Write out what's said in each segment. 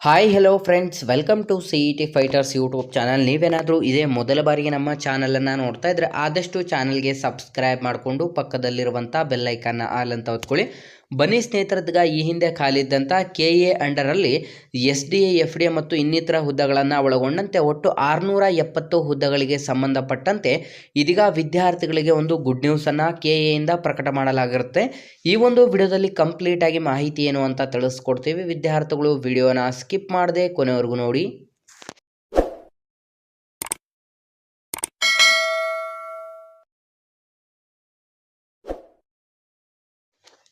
Hi hello friends, welcome to CET fighters YouTube channel. ನೀವೇನಾದರೂ ಇದೇ ಮೊದಲ ಬಾರಿಗೆ ನಮ್ಮ ಚಾನಲನ್ನು ನೋಡ್ತಾ ಇದ್ದರೆ ಆದಷ್ಟು ಚಾನಲ್ಗೆ ಸಬ್ಸ್ಕ್ರೈಬ್ ಮಾಡಿಕೊಂಡು ಪಕ್ಕದಲ್ಲಿರುವಂಥ ಬೆಲ್ಲೈಕನ್ನ ಆಲ್ ಅಂತ ಹೊತ್ಕೊಳ್ಳಿ. ಬನ್ನಿ ಸ್ನೇಹಿತರದ್ಗ ಈ ಹಿಂದೆ ಖಾಲಿದ್ದಂಥ KA ಅಂಡರಲ್ಲಿ SDA FDA ಮತ್ತು ಇನ್ನಿತರ ಹುದ್ದೆಗಳನ್ನು ಒಳಗೊಂಡಂತೆ ಒಟ್ಟು 670 ಹುದ್ದೆಗಳಿಗೆ ಸಂಬಂಧಪಟ್ಟಂತೆ ಇದೀಗ ವಿದ್ಯಾರ್ಥಿಗಳಿಗೆ ಒಂದು ಗುಡ್ ನ್ಯೂಸನ್ನು KAಯಿಂದ ಪ್ರಕಟ ಮಾಡಲಾಗಿರುತ್ತೆ. ಈ ಒಂದು ವಿಡಿಯೋದಲ್ಲಿ ಕಂಪ್ಲೀಟ್ ಆಗಿ ಮಾಹಿತಿ ಏನು ಅಂತ ತಿಳಿಸ್ಕೊಡ್ತೀವಿ. ವಿದ್ಯಾರ್ಥಿಗಳು ವಿಡಿಯೋನ ಸ್ಕಿಪ್ ಮಾಡದೆ ಕೊನೆವರೆಗೂ ನೋಡಿ.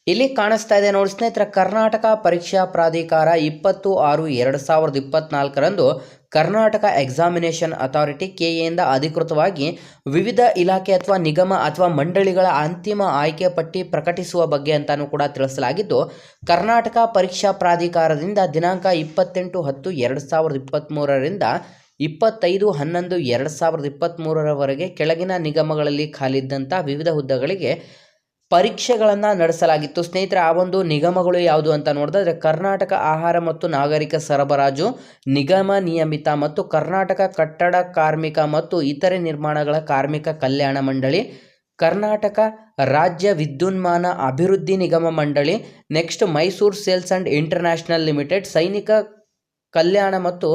ಇಲ್ಲಿ ಕಾಣಿಸ್ತಾ ಇದೆ ನೋಡಿ ಸ್ನೇಹಿತರೆ, ಕರ್ನಾಟಕ ಪರೀಕ್ಷಾ ಪ್ರಾಧಿಕಾರ 20/6/2024 ಕರ್ನಾಟಕ ಎಕ್ಸಾಮಿನೇಷನ್ ಅಥಾರಿಟಿ KAಯಿಂದ ಅಧಿಕೃತವಾಗಿ ವಿವಿಧ ಇಲಾಖೆ ಅಥವಾ ನಿಗಮ ಅಥವಾ ಮಂಡಳಿಗಳ ಅಂತಿಮ ಆಯ್ಕೆ ಪಟ್ಟಿ ಪ್ರಕಟಿಸುವ ಬಗ್ಗೆ ಅಂತಾನೂ ಕೂಡ ತಿಳಿಸಲಾಗಿದ್ದು, ಕರ್ನಾಟಕ ಪರೀಕ್ಷಾ ಪ್ರಾಧಿಕಾರದಿಂದ ದಿನಾಂಕ 28/10/2023 25/11/2023 ಕೆಳಗಿನ ನಿಗಮಗಳಲ್ಲಿ ಖಾಲಿದ್ದಂಥ ವಿವಿಧ ಹುದ್ದೆಗಳಿಗೆ ಪರೀಕ್ಷೆಗಳನ್ನು ನಡೆಸಲಾಗಿತ್ತು. ಸ್ನೇಹಿತರೆ, ಆ ಒಂದು ನಿಗಮಗಳು ಯಾವುದು ಅಂತ ನೋಡಿದ್ರೆ ಕರ್ನಾಟಕ ಆಹಾರ ಮತ್ತು ನಾಗರಿಕ ಸರಬರಾಜು ನಿಗಮ ನಿಯಮಿತ ಮತ್ತು ಕರ್ನಾಟಕ ಕಟ್ಟಡ ಕಾರ್ಮಿಕ ಮತ್ತು ಇತರೆ ನಿರ್ಮಾಣಗಳ ಕಾರ್ಮಿಕ ಕಲ್ಯಾಣ ಮಂಡಳಿ, ಕರ್ನಾಟಕ ರಾಜ್ಯ ವಿದ್ಯುನ್ಮಾನ ಅಭಿವೃದ್ಧಿ ನಿಗಮ ಮಂಡಳಿ, next Mysuru sales and international limited, ಸೈನಿಕ ಕಲ್ಯಾಣ ಮತ್ತು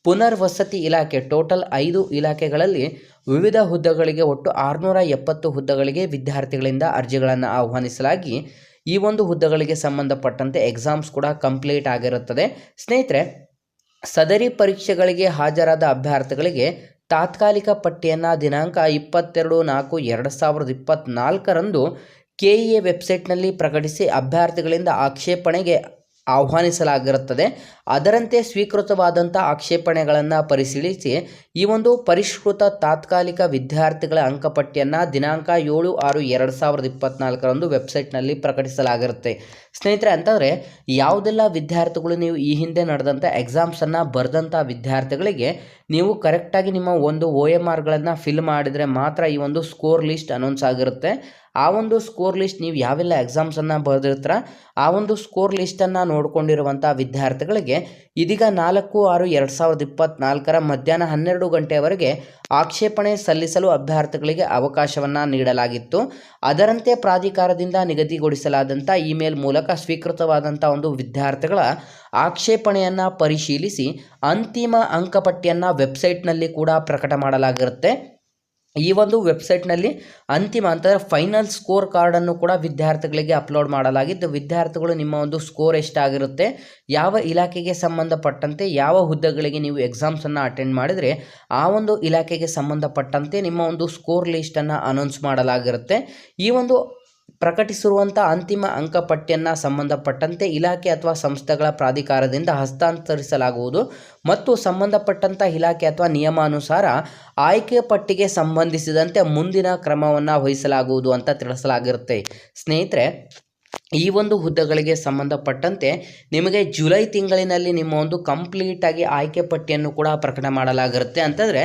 ಪುನರ್ವಸತಿ ಇಲಾಖೆ. ಟೋಟಲ್ 5 ಇಲಾಖೆಗಳಲ್ಲಿ ವಿವಿಧ ಹುದ್ದೆಗಳಿಗೆ ಒಟ್ಟು 670 ಹುದ್ದೆಗಳಿಗೆ ವಿದ್ಯಾರ್ಥಿಗಳಿಂದ ಅರ್ಜಿಗಳನ್ನು ಆಹ್ವಾನಿಸಲಾಗಿ ಈ ಒಂದು ಹುದ್ದೆಗಳಿಗೆ ಸಂಬಂಧಪಟ್ಟಂತೆ ಎಕ್ಸಾಮ್ಸ್ ಕೂಡ ಕಂಪ್ಲೀಟ್ ಆಗಿರುತ್ತದೆ. ಸ್ನೇಹಿತರೆ, ಸದರಿ ಪರೀಕ್ಷೆಗಳಿಗೆ ಹಾಜರಾದ ಅಭ್ಯರ್ಥಿಗಳಿಗೆ ತಾತ್ಕಾಲಿಕ ಪಟ್ಟಿಯನ್ನು ದಿನಾಂಕ 22/4/2024 KA ವೆಬ್ಸೈಟ್ನಲ್ಲಿ ಪ್ರಕಟಿಸಿ ಅಭ್ಯರ್ಥಿಗಳಿಂದ ಆಕ್ಷೇಪಣೆಗೆ ಆಹ್ವಾನಿಸಲಾಗಿರುತ್ತದೆ. ಅದರಂತೆ ಸ್ವೀಕೃತವಾದಂಥ ಆಕ್ಷೇಪಣೆಗಳನ್ನು ಪರಿಶೀಲಿಸಿ ಈ ಒಂದು ಪರಿಷ್ಕೃತ ತಾತ್ಕಾಲಿಕ ವಿದ್ಯಾರ್ಥಿಗಳ ಅಂಕಪಟ್ಟಿಯನ್ನು ದಿನಾಂಕ 7/6/2024 ವೆಬ್ಸೈಟ್ನಲ್ಲಿ ಪ್ರಕಟಿಸಲಾಗಿರುತ್ತೆ. ಸ್ನೇಹಿತರೆ, ಅಂತಂದರೆ ಯಾವುದೆಲ್ಲ ವಿದ್ಯಾರ್ಥಿಗಳು ನೀವು ಈ ಹಿಂದೆ ನಡೆದಂಥ ಎಕ್ಸಾಮ್ಸನ್ನು ಬರೆದಂಥ ವಿದ್ಯಾರ್ಥಿಗಳಿಗೆ ನೀವು ಕರೆಕ್ಟಾಗಿ ನಿಮ್ಮ ಒಂದು OMRಗಳನ್ನು ಫಿಲ್ ಮಾಡಿದರೆ ಮಾತ್ರ ಈ ಒಂದು ಸ್ಕೋರ್ ಲಿಸ್ಟ್ ಅನೌನ್ಸ್ ಆಗಿರುತ್ತೆ. ಆ ಒಂದು ಸ್ಕೋರ್ ಲಿಸ್ಟ್ ನೀವು ಯಾವೆಲ್ಲ ಎಕ್ಸಾಮ್ಸನ್ನು ಬರೆದಿರ್ತೀರ ಆ ಒಂದು ಸ್ಕೋರ್ ಲಿಸ್ಟನ್ನು ನೋಡಿಕೊಂಡಿರುವಂಥ ವಿದ್ಯಾರ್ಥಿಗಳಿಗೆ ಇದೀಗ 4/6/2024 ಮಧ್ಯಾಹ್ನ 12 ಗಂಟೆಯವರೆಗೆ ಆಕ್ಷೇಪಣೆ ಸಲ್ಲಿಸಲು ಅಭ್ಯರ್ಥಿಗಳಿಗೆ ಅವಕಾಶವನ್ನು ನೀಡಲಾಗಿತ್ತು. ಅದರಂತೆ ಪ್ರಾಧಿಕಾರದಿಂದ ನಿಗದಿಗೊಳಿಸಲಾದಂಥ ಇಮೇಲ್ ಮೂಲಕ ಸ್ವೀಕೃತವಾದಂಥ ಒಂದು ವಿದ್ಯಾರ್ಥಿಗಳ ಆಕ್ಷೇಪಣೆಯನ್ನು ಪರಿಶೀಲಿಸಿ ಅಂತಿಮ ಅಂಕಪಟ್ಟಿಯನ್ನು ವೆಬ್ಸೈಟ್ನಲ್ಲಿ ಕೂಡ ಪ್ರಕಟ ಮಾಡಲಾಗಿರುತ್ತೆ. ಈ ಒಂದು ವೆಬ್ಸೈಟ್ನಲ್ಲಿ ಅಂತಿಮ ಅಂತಂದರೆ ಫೈನಲ್ ಸ್ಕೋರ್ ಕಾರ್ಡನ್ನು ಕೂಡ ವಿದ್ಯಾರ್ಥಿಗಳಿಗೆ ಅಪ್ಲೋಡ್ ಮಾಡಲಾಗಿದ್ದು, ವಿದ್ಯಾರ್ಥಿಗಳು ನಿಮ್ಮ ಒಂದು ಸ್ಕೋರ್ ಎಷ್ಟಾಗಿರುತ್ತೆ, ಯಾವ ಇಲಾಖೆಗೆ ಸಂಬಂಧಪಟ್ಟಂತೆ ಯಾವ ಹುದ್ದೆಗಳಿಗೆ ನೀವು ಎಕ್ಸಾಮ್ಸನ್ನು ಅಟೆಂಡ್ ಮಾಡಿದರೆ ಆ ಒಂದು ಇಲಾಖೆಗೆ ಸಂಬಂಧಪಟ್ಟಂತೆ ನಿಮ್ಮ ಒಂದು ಸ್ಕೋರ್ ಲಿಸ್ಟನ್ನು ಅನೌನ್ಸ್ ಮಾಡಲಾಗಿರುತ್ತೆ. ಈ ಒಂದು ಪ್ರಕಟಿಸಿರುವಂಥ ಅಂತಿಮ ಅಂಕಪಟ್ಟಿಯನ್ನು ಸಂಬಂಧಪಟ್ಟಂತೆ ಇಲಾಖೆ ಅಥವಾ ಸಂಸ್ಥೆಗಳ ಪ್ರಾಧಿಕಾರದಿಂದ ಹಸ್ತಾಂತರಿಸಲಾಗುವುದು ಮತ್ತು ಸಂಬಂಧಪಟ್ಟಂಥ ಇಲಾಖೆ ಅಥವಾ ನಿಯಮಾನುಸಾರ ಆಯ್ಕೆ ಪಟ್ಟಿಗೆ ಸಂಬಂಧಿಸಿದಂತೆ ಮುಂದಿನ ಕ್ರಮವನ್ನು ವಹಿಸಲಾಗುವುದು ಅಂತ ತಿಳಿಸಲಾಗಿರುತ್ತೆ. ಸ್ನೇಹಿತರೆ, ಈ ಒಂದು ಹುದ್ದೆಗಳಿಗೆ ಸಂಬಂಧಪಟ್ಟಂತೆ ನಿಮಗೆ ಜುಲೈ ತಿಂಗಳಿನಲ್ಲಿ ನಿಮ್ಮ ಒಂದು ಕಂಪ್ಲೀಟಾಗಿ ಆಯ್ಕೆ ಪಟ್ಟಿಯನ್ನು ಕೂಡ ಪ್ರಕಟ ಮಾಡಲಾಗಿರುತ್ತೆ. ಅಂತಂದರೆ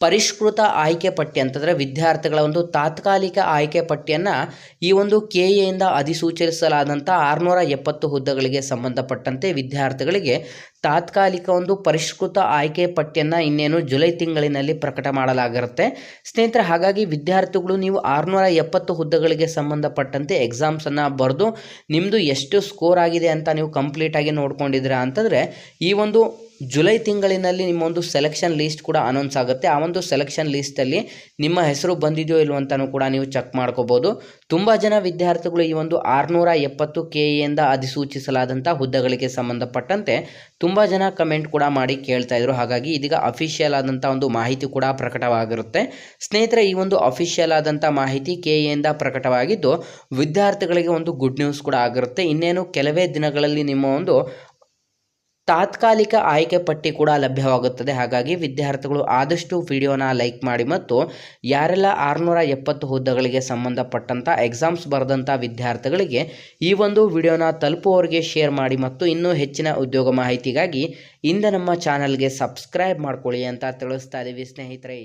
ಪರಿಷ್ಕೃತ ಆಯ್ಕೆ ಪಟ್ಟಿ ಅಂತಂದರೆ ವಿದ್ಯಾರ್ಥಿಗಳ ಒಂದು ತಾತ್ಕಾಲಿಕ ಆಯ್ಕೆ ಪಟ್ಟಿಯನ್ನು ಈ ಒಂದು KAಯಿಂದ ಅಧಿಸೂಚಿಸಲಾದಂಥ 670 ಹುದ್ದೆಗಳಿಗೆ ಸಂಬಂಧಪಟ್ಟಂತೆ ವಿದ್ಯಾರ್ಥಿಗಳಿಗೆ ತಾತ್ಕಾಲಿಕ ಒಂದು ಪರಿಷ್ಕೃತ ಆಯ್ಕೆ ಪಟ್ಟಿಯನ್ನು ಇನ್ನೇನು ಜುಲೈ ತಿಂಗಳಿನಲ್ಲಿ ಪ್ರಕಟ ಮಾಡಲಾಗಿರುತ್ತೆ. ಸ್ನೇಹಿತರೆ, ಹಾಗಾಗಿ ವಿದ್ಯಾರ್ಥಿಗಳು ನೀವು 670 ಹುದ್ದೆಗಳಿಗೆ ಸಂಬಂಧಪಟ್ಟಂತೆ ಎಕ್ಸಾಮ್ಸನ್ನು ಬರೆದು ನಿಮ್ಮದು ಎಷ್ಟು ಸ್ಕೋರ್ ಆಗಿದೆ ಅಂತ ನೀವು ಕಂಪ್ಲೀಟಾಗಿ ನೋಡ್ಕೊಂಡಿದ್ದೀರಾ ಅಂತಂದರೆ ಈ ಒಂದು ಜುಲೈ ತಿಂಗಳಿನಲ್ಲಿ ನಿಮ್ಮ ಒಂದು ಸೆಲೆಕ್ಷನ್ ಲಿಸ್ಟ್ ಕೂಡ ಅನೌನ್ಸ್ ಆಗುತ್ತೆ. ಆ ಒಂದು ಸೆಲೆಕ್ಷನ್ ಲಿಸ್ಟಲ್ಲಿ ನಿಮ್ಮ ಹೆಸರು ಬಂದಿದೆಯೋ ಇಲ್ವೋ ಅಂತಲೂ ಕೂಡ ನೀವು ಚೆಕ್ ಮಾಡ್ಕೋಬೋದು. ತುಂಬ ಜನ ವಿದ್ಯಾರ್ಥಿಗಳು ಈ ಒಂದು 670 KAಯಿಂದ ಅಧಿಸೂಚಿಸಲಾದಂಥ ಹುದ್ದೆಗಳಿಗೆ ಸಂಬಂಧಪಟ್ಟಂತೆ ತುಂಬ ಜನ ಕಮೆಂಟ್ ಕೂಡ ಮಾಡಿ ಕೇಳ್ತಾ ಇದ್ರು. ಹಾಗಾಗಿ ಇದೀಗ ಅಫಿಷಿಯಲ್ ಆದಂಥ ಒಂದು ಮಾಹಿತಿ ಕೂಡ ಪ್ರಕಟವಾಗಿರುತ್ತೆ. ಸ್ನೇಹಿತರೆ, ಈ ಒಂದು ಅಫಿಷಿಯಲ್ ಆದಂಥ ಮಾಹಿತಿ KAಯಿಂದ ಪ್ರಕಟವಾಗಿದ್ದು ವಿದ್ಯಾರ್ಥಿಗಳಿಗೆ ಒಂದು ಗುಡ್ ನ್ಯೂಸ್ ಕೂಡ ಆಗಿರುತ್ತೆ. ಇನ್ನೇನು ಕೆಲವೇ ದಿನಗಳಲ್ಲಿ ನಿಮ್ಮ ಒಂದು ತಾತ್ಕಾಲಿಕ ಆಯ್ಕೆ ಪಟ್ಟಿ ಕೂಡ ಲಭ್ಯವಾಗುತ್ತದೆ. ಹಾಗಾಗಿ ವಿದ್ಯಾರ್ಥಿಗಳು ಆದಷ್ಟು ವಿಡಿಯೋನ ಲೈಕ್ ಮಾಡಿ ಮತ್ತು ಯಾರೆಲ್ಲ 670 ಹುದ್ದೆಗಳಿಗೆ ಸಂಬಂಧಪಟ್ಟಂಥ ಎಕ್ಸಾಮ್ಸ್ ಬರೆದಂಥ ವಿದ್ಯಾರ್ಥಿಗಳಿಗೆ ಈ ಒಂದು ವಿಡಿಯೋನ ತಲುಪುವವರಿಗೆ ಶೇರ್ ಮಾಡಿ ಮತ್ತು ಇನ್ನೂ ಹೆಚ್ಚಿನ ಉದ್ಯೋಗ ಮಾಹಿತಿಗಾಗಿ ಇಂದ ನಮ್ಮ ಚಾನಲ್ಗೆ ಸಬ್ಸ್ಕ್ರೈಬ್ ಮಾಡ್ಕೊಳ್ಳಿ ಅಂತ ತಿಳಿಸ್ತಾ ಇದ್ದೀವಿ ಸ್ನೇಹಿತರೆ.